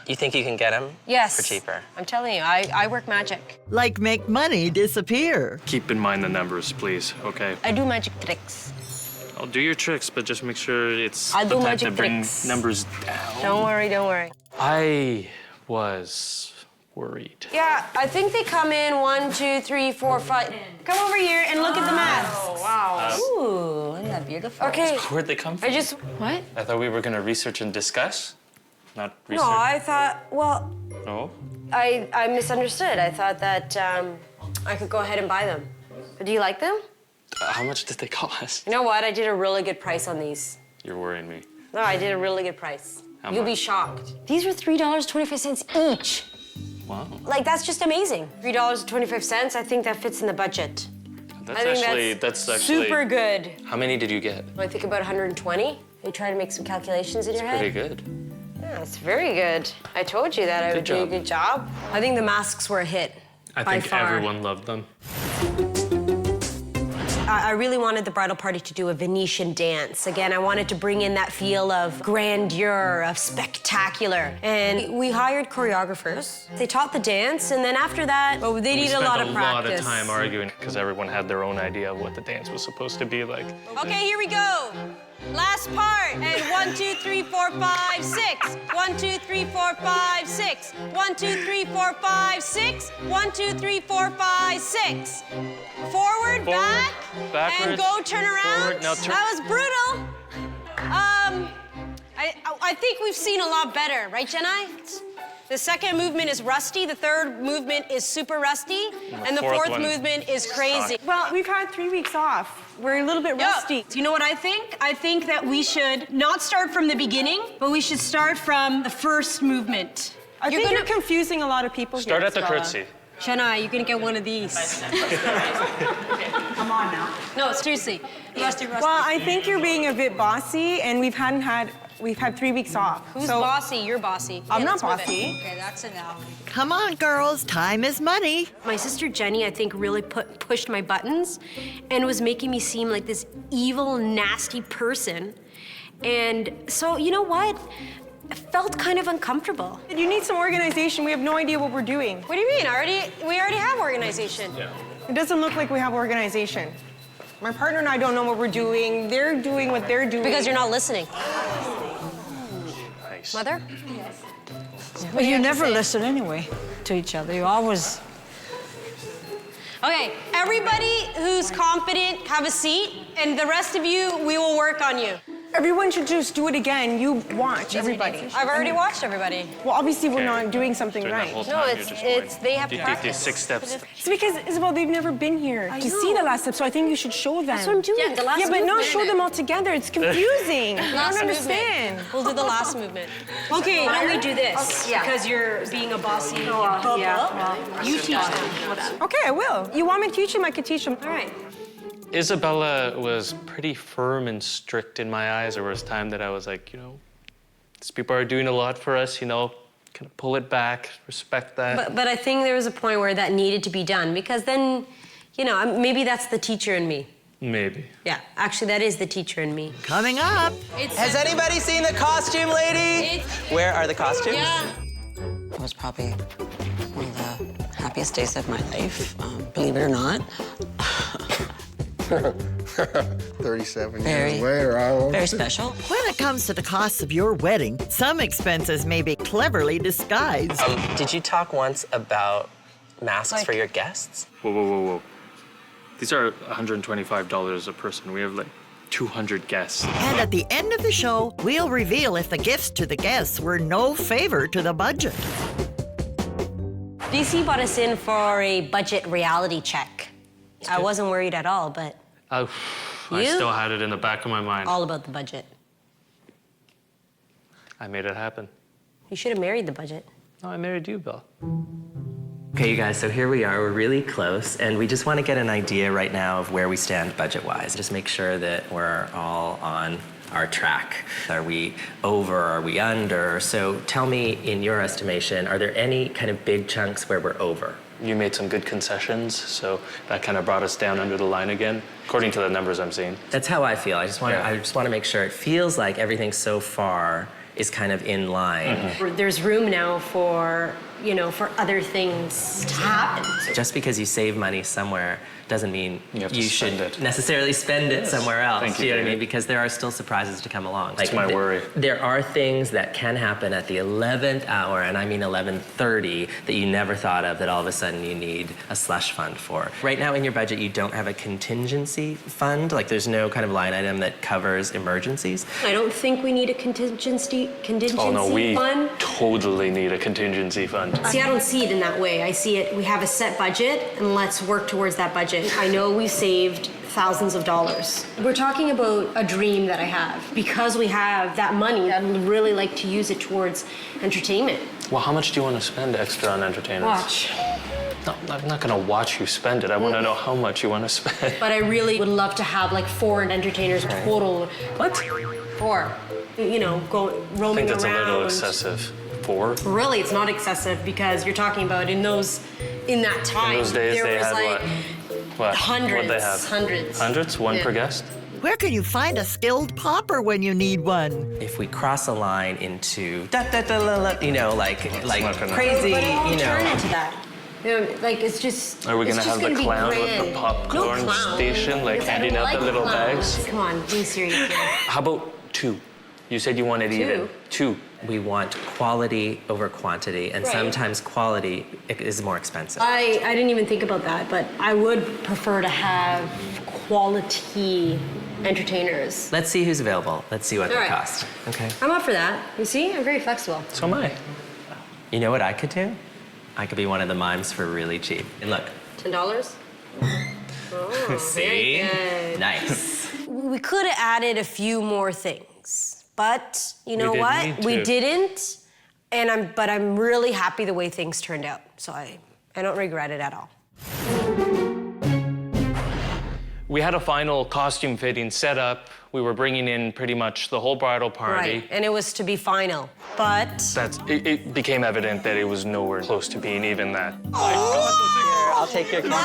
S4: You think you can get them?
S2: Yes.
S4: For cheaper.
S2: I'm telling you, I work magic.
S1: Like make money disappear.
S3: Keep in mind the numbers, please. Okay.
S2: I do magic tricks.
S3: I'll do your tricks, but just make sure it's
S2: I
S3: the
S2: do
S3: type
S2: magic
S3: that bring
S2: tricks.
S3: numbers down.
S2: Don't worry, don't worry.
S3: I was worried.
S2: Yeah, I think they come in 1, 2, 3, 4, 5. Come over here and look at the masks. Oh, wow. Ooh, isn't that beautiful? Okay.
S3: Where'd they come from?
S2: I just, what?
S3: I thought we were gonna research and discuss, not research.
S2: No, I thought, well,
S3: No?
S2: I misunderstood. I thought that I could go ahead and buy them. Do you like them?
S3: How much did they cost?
S2: You know what? I did a really good price on these.
S3: You're worrying me.
S2: No, I did a really good price.
S3: How
S2: You'll be
S3: much?
S2: shocked. These were $3.25 each.
S3: Wow.
S2: Like, that's just amazing. $3.25, I think that fits in the budget.
S3: That's
S2: I think
S3: actually
S2: that's
S3: actually
S2: super good.
S3: How many did you get?
S2: I think about 120. You try to make some calculations in your head.
S3: Pretty good.
S2: Yeah, it's very good. I told you that I would do a
S3: job.
S2: good job. I think the masks were a hit.
S3: I
S2: by
S3: think
S2: far.
S3: everyone loved them.
S2: I really wanted the bridal party to do a Venetian dance. Again, I wanted to bring in that feel of grandeur, of spectacular. And we hired choreographers. They taught the dance, and then after that, they need a lot of practice.
S3: We spent a lot of time arguing because everyone had their own idea of what the dance was supposed to be like.
S2: Okay, here we go. Last part. And 1, 2, 3, 4, 5, 6. 1, 2, 3, 4, 5, 6. 1, 2, 3, 4, 5, 6. 1, 2, 3, 4, 5, 6. Forward, back,
S3: backwards,
S2: and go turn around.
S3: forward, now turn.
S2: That was brutal. I think we've seen a lot better, right, Jenai? The second movement is rusty, the third movement is super rusty, and the fourth movement is crazy.
S6: Well, we've had 3 weeks off. We're a little bit rusty.
S2: Do you know what I think? I think that we should not start from the beginning, but we should start from the first movement.
S6: I think you're confusing a lot of people
S3: Start
S6: here.
S3: at the curtsy.
S2: Jenai, you're gonna get one of these.
S6: Come on now.
S2: No, seriously. Rusty.
S6: Well, I think you're being a bit bossy, and we've had 3 weeks off.
S2: Who's bossy? You're bossy.
S6: I'm
S2: Okay,
S6: not
S2: let's move it.
S6: bossy.
S2: Okay, that's enough.
S1: Come on, girls, time is money.
S2: My sister Jenny, I think, really pushed my buttons and was making me seem like this evil, nasty person. And so, you know what? I felt kind of uncomfortable.
S6: You need some organization. We have no idea what we're doing.
S2: What do you mean? We already have organization.
S3: Yeah.
S6: It doesn't look like we have organization. My partner and I don't know what we're doing. They're doing what they're doing.
S2: Because you're not listening.
S3: Nice.
S2: Mother?
S13: Well, you never listen anyway to each other. You always...
S2: Okay, everybody who's confident, have a seat, and the rest of you, we will work on you.
S6: Everyone should just do it again. You watch, everybody.
S2: I've already watched everybody.
S6: Well, obviously, we're not doing something
S3: During that
S6: right.
S3: whole
S2: No,
S3: time, you're just
S2: they have
S3: going,
S2: to practice.
S3: 6 steps.
S6: It's because, Isabel, they've never been here to see the last step, so I think you should show them.
S2: That's what I'm doing, the last
S6: Yeah, but not
S2: movement.
S6: show them all together. It's confusing. I
S2: Last
S6: don't understand.
S2: movement. We'll do the last movement. Okay, why don't we do this? Because you're being a bossy you teach them.
S6: Okay, I will. You want me to teach them? I could teach them.
S2: All right.
S3: Isabella was pretty firm and strict in my eyes. There was time that I was like, you know, these people are doing a lot for us, you know, kind of pull it back, respect that.
S2: But I think there was a point where that needed to be done because then, you know, maybe that's the teacher in me.
S3: Maybe.
S2: Yeah, actually, that is the teacher in me.
S1: Coming up.
S4: Has anybody seen the costume lady? Where are the costumes?
S2: Yeah.
S14: It was probably one of the happiest days of my life, believe it or not.
S15: 37 years later,
S14: very special.
S1: When it comes to the costs of your wedding, some expenses may be cleverly disguised.
S4: Did you talk once about masks for your guests?
S3: Whoa. These are $125 a person. We have like 200 guests.
S1: And at the end of the show, we'll reveal if the gifts to the guests were no favor to the budget.
S2: DC brought us in for a budget reality check. I wasn't worried at all, but
S3: I still had it in the back of my mind.
S2: all about the budget.
S3: I made it happen.
S2: You should have married the budget.
S3: No, I married you, Bill.
S4: Okay, you guys, so here we are. We're really close, and we just want to get an idea right now of where we stand budget-wise. Just make sure that we're all on our track. Are we over? Are we under? So tell me, in your estimation, are there any kind of big chunks where we're over?
S3: You made some good concessions, so that kind of brought us down under the line again, according to the numbers I'm seeing.
S4: That's how I feel. I just want to make sure it feels like everything so far is kind of in line.
S2: Mm-hmm. There's room now for, you know, for other things to happen.
S4: Just because you save money somewhere doesn't mean
S3: you
S4: should necessarily spend it somewhere else. Do you know what I mean? Because there are still surprises to come along.
S3: That's my worry.
S4: There are things that can happen at the 11th hour, and I mean 11:30, that you never thought of that all of a sudden you need a slush fund for. Right now in your budget, you don't have a contingency fund. Like there's no kind of line item that covers emergencies.
S2: I don't think we need a contingency
S3: Oh no, we
S2: fund.
S3: totally need a contingency fund.
S2: See, I don't see it in that way. I see it, we have a set budget, and let's work towards that budget. I know we saved thousands of dollars. We're talking about a dream that I have. Because we have that money, I'd really like to use it towards entertainment.
S3: Well, how much do you want to spend extra on entertainment?
S2: Watch.
S3: No, I'm not going to watch you spend it. I want to know how much you want to spend.
S2: But I really would love to have like 4 entertainers total.
S3: What?
S2: 4. You know, roaming
S3: I think that's
S2: around.
S3: a little excessive. 4?
S2: Really, it's not excessive because you're talking about in that time.
S3: In those days,
S2: there
S3: they
S2: was
S3: had
S2: like
S3: what? What?
S2: Hundreds.
S3: What'd they have?
S2: Hundreds.
S3: Hundreds? One
S2: Yeah.
S3: per guest?
S1: Where can you find a skilled popper when you need one?
S4: If we cross a line into da da da la la, you know, like
S3: not gonna-
S4: crazy,
S2: But it won't
S4: you
S2: turn
S4: know.
S2: into that. You know, like it's just.
S3: Are we
S2: it's
S3: gonna
S2: just
S3: have the
S2: be
S3: clown with the
S2: grand.
S3: popcorn
S2: No clown.
S3: station, like
S2: Because I
S3: handing out
S2: like
S3: the little
S2: clowns.
S3: bags?
S2: Come on, be serious here.
S3: How about 2? You said you wanted even. 2.
S4: We want quality over quantity, and
S2: Right.
S4: sometimes quality is more expensive.
S2: I didn't even think about that, but I would prefer to have quality entertainers.
S4: Let's see who's available. Let's see what
S2: All
S4: they
S2: right.
S4: cost. Okay.
S2: I'm up for that. You see, I'm very flexible.
S3: So am I.
S4: You know what I could do? I could be one of the mimes for really cheap. And look.
S2: $10? Oh,
S4: See?
S2: very good.
S4: Nice.
S2: We could have added a few more things, but you know
S3: didn't
S2: what?
S3: need
S2: We
S3: to.
S2: didn't, but I'm really happy the way things turned out. So I don't regret it at all.
S3: We had a final costume fitting set up. We were bringing in pretty much the whole bridal party.
S2: Right, and it was to be final, but
S3: It became evident that it was nowhere close to being even that.
S4: Here, I'll take your camera.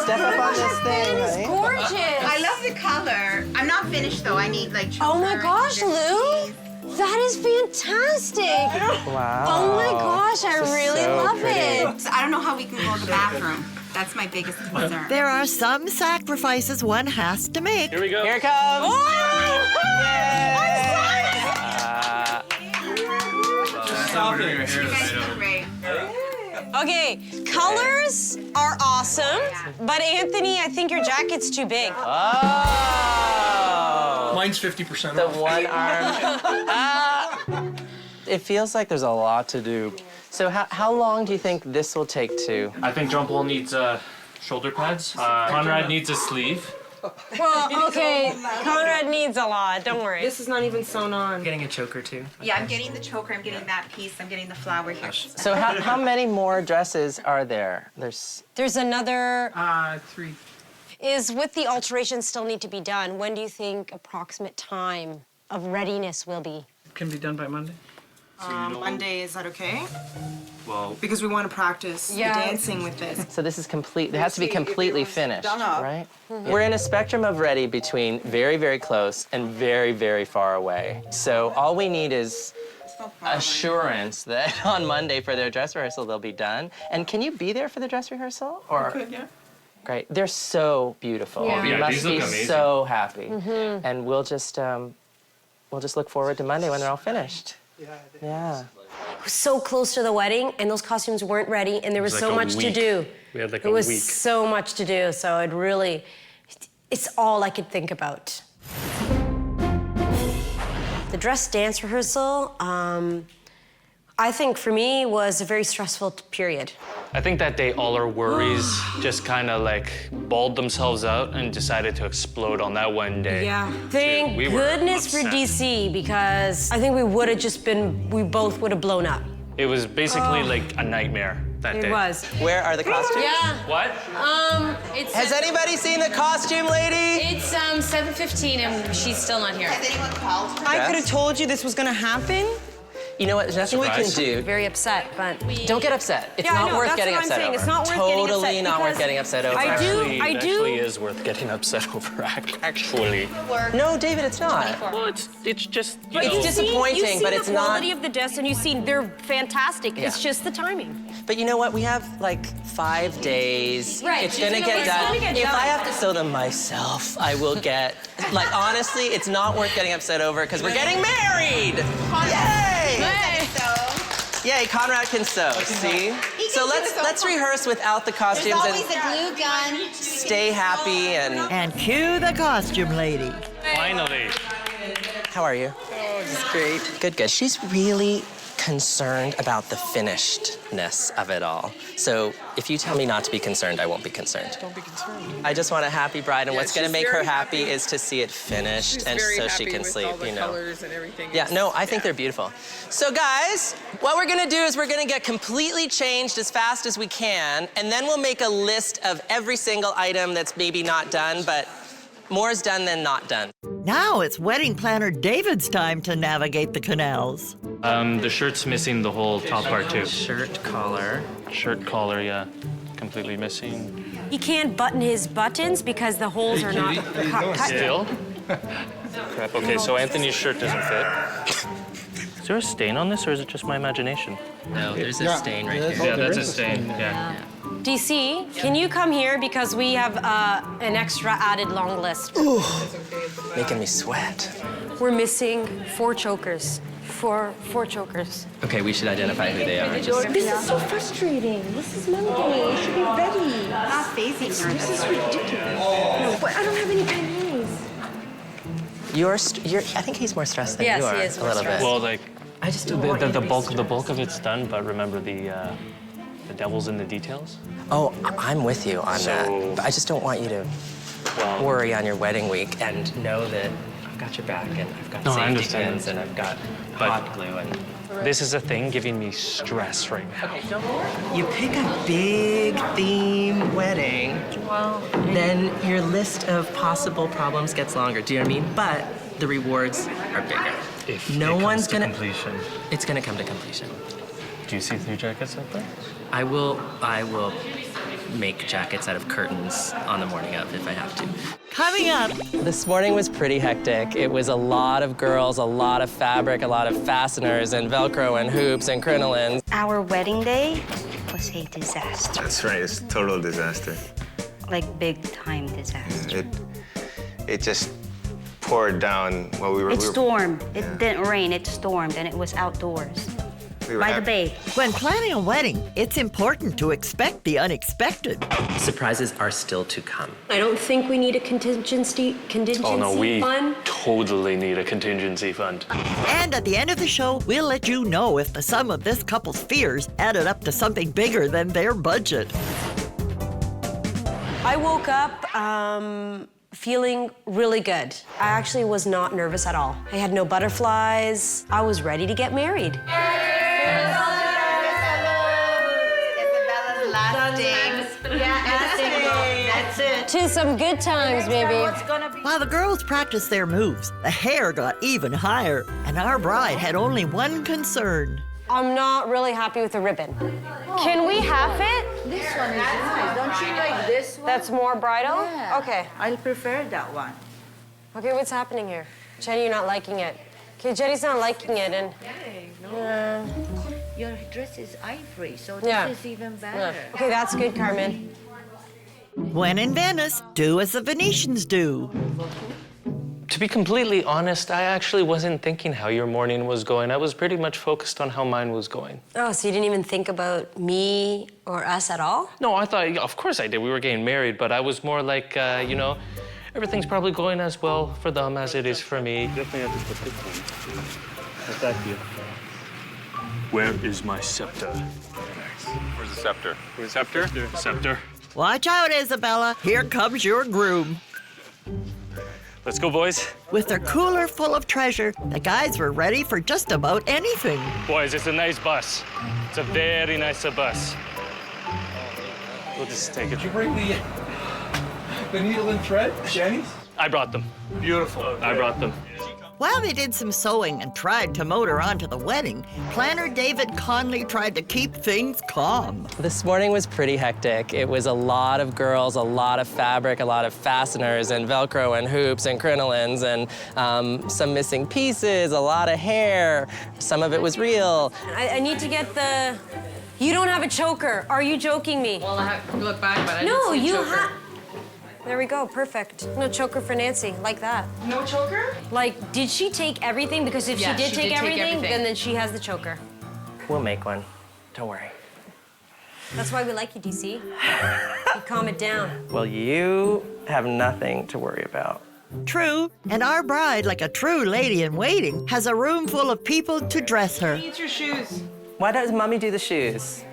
S4: Step up on this thing, honey.
S2: gorgeous.
S10: I love the color. I'm not finished though. I need like.
S2: Oh my
S10: choker,
S2: gosh, Lou! That is fantastic.
S4: Wow.
S2: Oh my gosh, I
S4: This is
S2: really
S4: so
S2: love
S4: pretty.
S2: it.
S10: So I don't know how we can go to the bathroom. That's my biggest concern.
S1: There are some sacrifices one has to make.
S3: Here we go.
S4: Here it comes.
S11: Stop it.
S10: You guys look great.
S2: Okay, colors are awesome, but Anthony, I think your jacket's too big.
S4: Oh.
S11: Mine's 50%
S4: The
S11: off.
S4: one arm. It feels like there's a lot to do. So how long do you think this will take to?
S3: I think John Paul needs shoulder pads. Conrad needs a sleeve.
S2: Well, okay, Conrad needs a lot, don't worry.
S6: This is not even sewn on.
S4: Getting a choker too.
S10: Yeah, I'm getting the choker. I'm getting that piece. I'm getting the flower here.
S4: So how many more dresses are there?
S2: There's another,
S11: 3.
S2: is with the alterations still need to be done, when do you think approximate time of readiness will be?
S11: Can be done by Monday.
S6: Monday, is that okay?
S3: Well,
S6: Because we want to practice
S2: Yeah.
S6: the dancing with this.
S4: So this is complete. It has to be completely finished,
S6: done up.
S4: right? We're in a spectrum of ready between very, very close and very, very far away. So all we need is assurance that on Monday for their dress rehearsal they'll be done. And can you be there for the dress rehearsal? Or
S11: Good, yeah.
S4: great. They're so beautiful.
S2: Yeah.
S4: You
S3: Yeah,
S4: must
S3: these
S4: be
S3: look amazing.
S4: so happy. And we'll just look forward to Monday when they're all finished. Yeah.
S2: So close to the wedding, and those costumes weren't ready, and there was
S3: It was
S2: so
S3: like a
S2: much to
S3: week.
S2: do.
S3: We had like
S2: It
S3: a
S2: was
S3: week.
S2: so much to do, so it's all I could think about. The dress dance rehearsal, I think for me was a very stressful period.
S3: I think that day all our worries just kind of like balled themselves out and decided to explode on that one day.
S2: Thank
S3: We were
S2: goodness for
S3: upset.
S2: DC, because I think we would have just been, we both would have blown up.
S3: It was basically like a nightmare that day.
S2: It was.
S4: Where are the costumes?
S12: Yeah.
S3: What?
S12: It's
S4: Has anybody seen the costume lady?
S12: It's 7:15 and she's still not here.
S10: Has anyone called her?
S6: I could have told you this was going to happen.
S4: You know what? There's nothing we can
S3: Surprise.
S4: do.
S2: Very upset, but
S4: Don't get upset. It's
S2: Yeah, I
S4: not
S2: know,
S4: worth
S2: that's
S4: getting
S2: what I'm
S4: upset
S2: saying.
S4: over.
S2: It's not worth getting upset
S4: Totally not worth
S2: because
S4: getting upset over.
S2: I do-
S3: Actually, it
S2: I do-
S3: actually is worth getting upset over, actually.
S4: No, David, it's not.
S3: Well, it's just, you
S4: It's
S3: know,
S4: disappointing,
S2: you've seen
S4: but it's
S2: the
S4: not.
S2: quality of the dress, and you've seen they're fantastic. It's
S4: Yeah.
S2: just the timing.
S4: But you know what? We have like 5 days.
S2: Right,
S4: It's
S2: it's
S4: gonna
S2: gonna
S4: get
S2: it's
S4: done.
S2: gonna get
S4: If
S2: done.
S4: I have to sew them myself, I will get. Like honestly, it's not worth getting upset over because we're getting married. Yay! Yay! Conrad can sew. See? So let's rehearse without the costumes
S10: There's always
S4: and
S10: a glue gun.
S4: stay happy and.
S1: And cue the costume lady.
S3: finally.
S4: How are you?
S11: Oh, it's great.
S4: Good, good. She's really concerned about the finishedness of it all. So if you tell me not to be concerned, I won't be concerned.
S11: Don't be concerned.
S4: I just want a happy bride, and
S11: Yeah,
S4: what's going to
S11: she's
S4: make her
S11: very
S4: happy
S11: happy.
S4: is to see it finished,
S11: She's
S4: and
S11: very
S4: so
S11: happy
S4: she can
S11: with
S4: sleep.
S11: all the
S4: You know.
S11: colors and everything.
S4: Yeah,
S11: It's-
S4: no, I think they're beautiful. So guys, what we're gonna do is we're gonna get completely changed as fast as we can, and then we'll make a list of every single item that's maybe not done, but more is done than not done.
S1: Now it's wedding planner David's time to navigate the canals.
S3: The shirt's missing the whole top part too.
S4: Shirt collar.
S3: Shirt collar, yeah, completely missing.
S2: He can't button his buttons because the holes are not cut.
S3: Still? Crap. Okay, so Anthony's shirt doesn't fit. Is there a stain on this, or is it just my imagination?
S4: No, there's a stain right here.
S3: Yeah, that's a stain. Yeah.
S2: DC, can you come here because we have an extra added long list.
S4: Making me sweat.
S2: We're missing 4 chokers. Four chokers.
S4: Okay, we should identify who they are.
S2: This is so frustrating. This is Monday. You should be ready.
S10: Not phasing her.
S2: This is ridiculous. No, but I don't have any pennies.
S4: You're I think he's more stressed than
S2: Yes,
S4: you are.
S2: he is
S4: a
S2: more
S4: little
S2: stressed.
S4: bit.
S3: Well, like,
S4: I just don't want you to
S3: the
S4: be
S3: bulk
S4: stressed.
S3: of it's done, but remember the devil's in the details.
S4: Oh, I'm with you on that. But I just don't want you to worry on your wedding week and know that I've got your back and I've got
S3: No, I
S4: safety
S3: understand.
S4: pins and I've got hot glue and.
S3: This is a thing giving me stress right now.
S4: Okay, don't worry. You pick a big theme wedding, then your list of possible problems gets longer. Do you know what I mean? But the rewards are bigger.
S3: If
S4: no
S3: it
S4: one's
S3: comes to
S4: gonna.
S3: completion.
S4: It's gonna come to completion.
S3: Do you see 3 jackets up there?
S4: I will make jackets out of curtains on the morning of if I have to.
S1: Coming up,
S4: This morning was pretty hectic. It was a lot of girls, a lot of fabric, a lot of fasteners and Velcro and hoops and crinolines.
S16: Our wedding day was a disaster,
S17: That's right, it's a total disaster.
S16: like big time disaster.
S17: It just poured down while we were...
S16: It stormed. It didn't rain, it stormed, and it was outdoors. By the bay.
S1: when planning a wedding, it's important to expect the unexpected.
S4: Surprises are still to come.
S2: I don't think we need a contingency
S3: Oh no, we
S2: fund.
S3: totally need a contingency fund.
S1: And at the end of the show, we'll let you know if the sum of this couple's fears added up to something bigger than their budget.
S2: I woke up feeling really good. I actually was not nervous at all. I had no butterflies. I was ready to get married.
S10: Isabella's last day. That's it.
S2: To some good times, baby.
S1: While the girls practiced their moves, the hair got even higher, and our bride had only one concern.
S2: I'm not really happy with the ribbon. Can we half it?
S18: This one is nice. Don't you like this one?
S2: That's more bridal?
S18: Yeah.
S2: Okay.
S18: I prefer that one.
S2: Okay, what's happening here? Jenny, you're not liking it. Okay, Jenny's not liking it, and...
S18: Your dress is ivory, so
S2: Yeah.
S18: this is even better.
S2: Yeah. Okay, that's good, Carmen.
S1: When in Venice, do as the Venetians do.
S3: To be completely honest, I actually wasn't thinking how your morning was going. I was pretty much focused on how mine was going.
S2: Oh, so you didn't even think about me or us at all?
S3: No, I thought, of course I did. We were getting married, but I was more like, you know, everything's probably going as well for them as it is for me. Definitely have to put this one. How's that feel? Where is my scepter?
S17: Where's the scepter?
S3: Scepter? Scepter.
S1: Watch out, Isabella. Here comes your groom.
S3: Let's go, boys.
S1: With their cooler full of treasure, the guys were ready for just about anything.
S3: Boys, it's a nice bus. It's a very nice bus. We'll just take it.
S11: Did you bring the needle and thread, Jenny's?
S3: I brought them.
S11: Beautiful.
S3: I brought them.
S1: While they did some sewing and tried to motor on to the wedding, planner David Conley tried to keep things calm.
S4: This morning was pretty hectic. It was a lot of girls, a lot of fabric, a lot of fasteners and Velcro and hoops and crinolines and some missing pieces, a lot of hair. Some of it was real.
S2: I need to get the... You don't have a choker. Are you joking me?
S11: Well, I have to look back, but I
S2: No,
S11: didn't see a
S2: you
S11: choker.
S2: have... There we go, perfect. No choker for Nancy, like that.
S11: No choker?
S2: Like, did she take everything? Because if
S11: Yeah,
S2: she did take everything,
S11: everything.
S2: then she has the choker.
S4: We'll make one. Don't worry.
S2: That's why we like you, DC. You calm it down.
S4: Well, you have nothing to worry about.
S1: True, and our bride, like a true lady in waiting, has a room full of people to dress her.
S11: Eat your shoes.
S4: Why does Mommy do the shoes?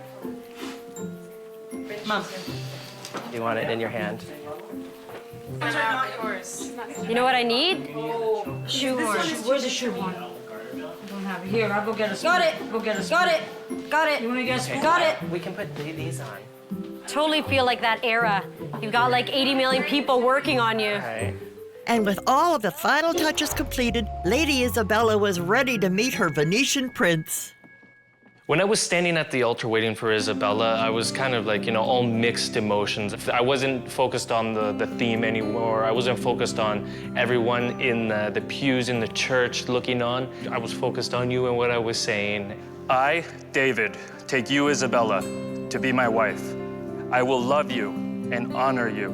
S11: Mom.
S4: You want it in your hand.
S11: Those are not yours.
S2: You know what I need?
S18: Shoehorn. Where's the shoehorn? I don't have it. Here, I'll go get a spoon.
S2: Got it.
S18: Go get a spoon.
S2: Got it. Got it.
S18: You want to get a spoon?
S2: Got it.
S4: We can put these on.
S2: Totally feel like that era. You've got like 80 million people working on you.
S4: Right.
S1: And with all of the final touches completed, Lady Isabella was ready to meet her Venetian prince.
S3: When I was standing at the altar waiting for Isabella, I was kind of like, all mixed emotions. I wasn't focused on the theme anymore. I wasn't focused on everyone in the pews in the church looking on. I was focused on you and what I was saying. I, David, take you, Isabella, to be my wife. I will love you and honor you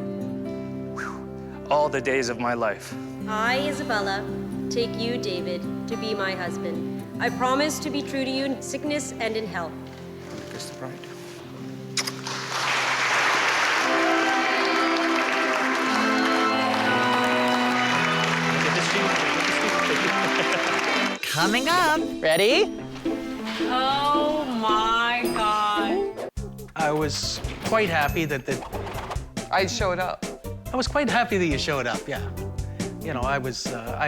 S3: all the days of my life.
S19: I, Isabella, take you, David, to be my husband. I promise to be true to you in sickness and in health.
S11: Kiss the bride.
S1: Coming up.
S4: Ready?
S13: Oh my God.
S11: I was quite happy that I showed up. I was quite happy that you showed up, yeah. I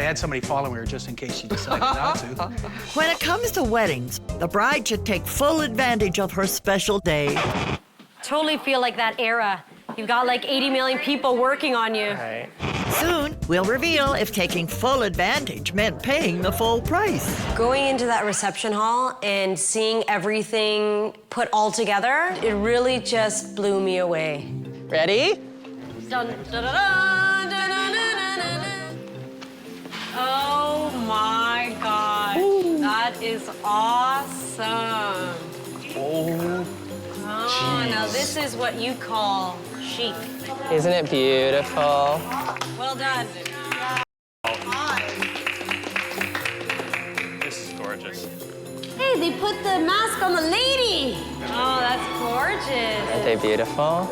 S11: had somebody following her just in case she decided not to.
S1: When it comes to weddings, the bride should take full advantage of her special day.
S19: Totally feel like that era. You've got like 80 million people working on you.
S4: Right.
S1: Soon, we'll reveal if taking full advantage meant paying the full price.
S2: Going into that reception hall and seeing everything put all together, it really just blew me away.
S4: Ready?
S19: Dun, dun, dun, dun, dun, dun, dun, dun, dun.
S13: Oh my God.
S4: Ooh.
S13: That is awesome.
S19: Oh, now this is what you call chic.
S4: Isn't it beautiful?
S19: Well done.
S3: This is gorgeous.
S19: Hey, they put the mask on the lady. Oh, that's gorgeous.
S4: Aren't they beautiful?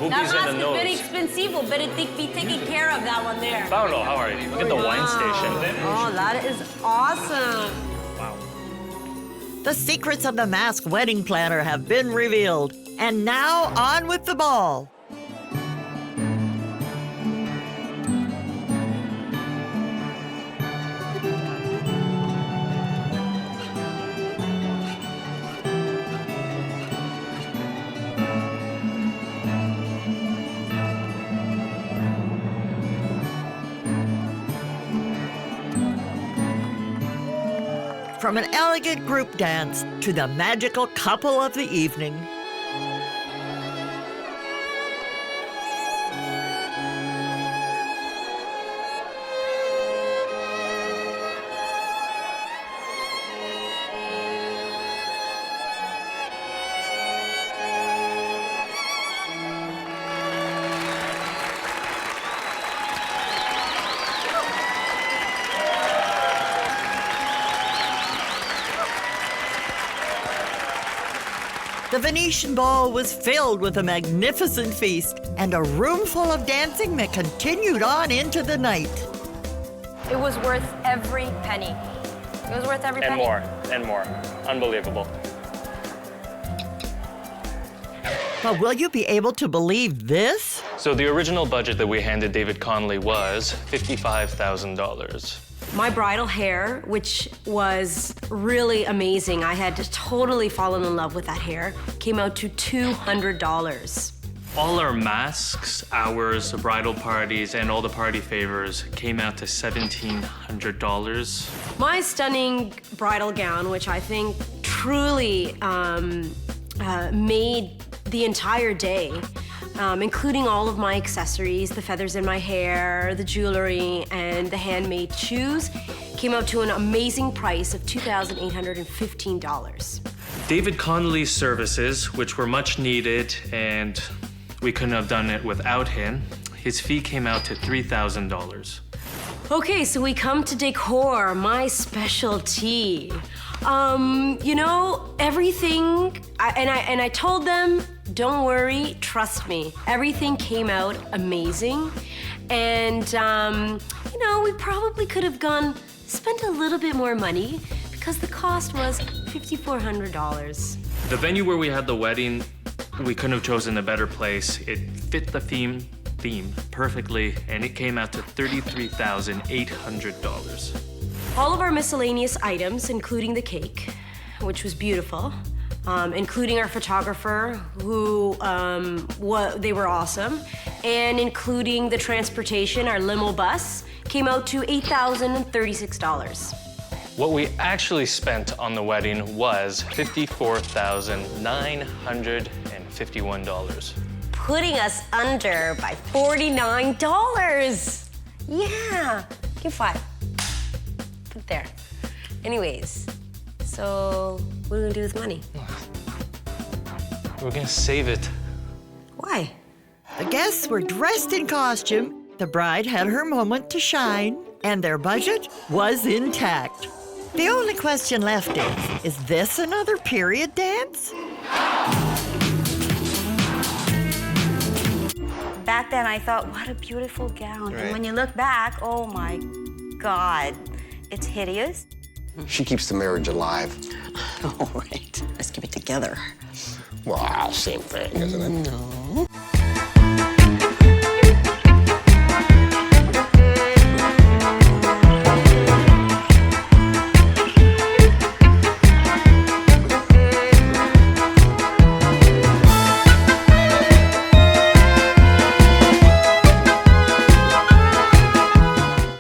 S19: That mask is very expensive, but it be taken care of, that one there.
S3: Paolo, how are you? Look at the wine station.
S2: Oh, that is awesome.
S3: Wow.
S1: The secrets of the masked wedding planner have been revealed. And now, on with the ball. From an elegant group dance to the magical couple of the evening. The Venetian ball was filled with a magnificent feast and a room full of dancing that continued on into the night.
S19: It was worth every penny. It was worth every penny.
S3: And more. Unbelievable.
S1: But will you be able to believe this?
S3: So the original budget that we handed David Connolly was $55,000.
S2: My bridal hair, which was really amazing, I had totally fallen in love with that hair, came out to $200.
S3: All our masks, ours, bridal parties, and all the party favors came out to $1,700.
S2: My stunning bridal gown, which I think truly made the entire day, including all of my accessories, the feathers in my hair, the jewelry, and the handmade shoes, came out to an amazing price of $2,815.
S3: David Connolly's services, which were much needed, and we couldn't have done it without him, his fee came out to $3,000.
S2: Okay, so we come to Decor, my specialty. Everything, I told them, don't worry, trust me. Everything came out amazing. And, we probably could have spent a little bit more money because the cost was $5,400.
S3: The venue where we had the wedding, we couldn't have chosen a better place. It fit the theme perfectly, and it came out to $33,800.
S2: All of our miscellaneous items, including the cake, which was beautiful, including our photographer, who they were awesome, and including the transportation, our limo bus, came out to $8,036.
S3: What we actually spent on the wedding was $54,951.
S2: Putting us under by $49. Yeah, give 5. Put it there. Anyways, so what are we gonna do with money?
S3: We're gonna save it.
S2: Why?
S1: The guests were dressed in costume, the bride had her moment to shine, and their budget was intact. The only question left is this another period dance?
S16: Back then, I thought, what a beautiful gown.
S17: Right.
S16: And when you look back, oh my God, it's hideous.
S15: She keeps the marriage alive.
S14: All right, let's keep it together.
S15: Well, same thing, isn't it?
S14: No.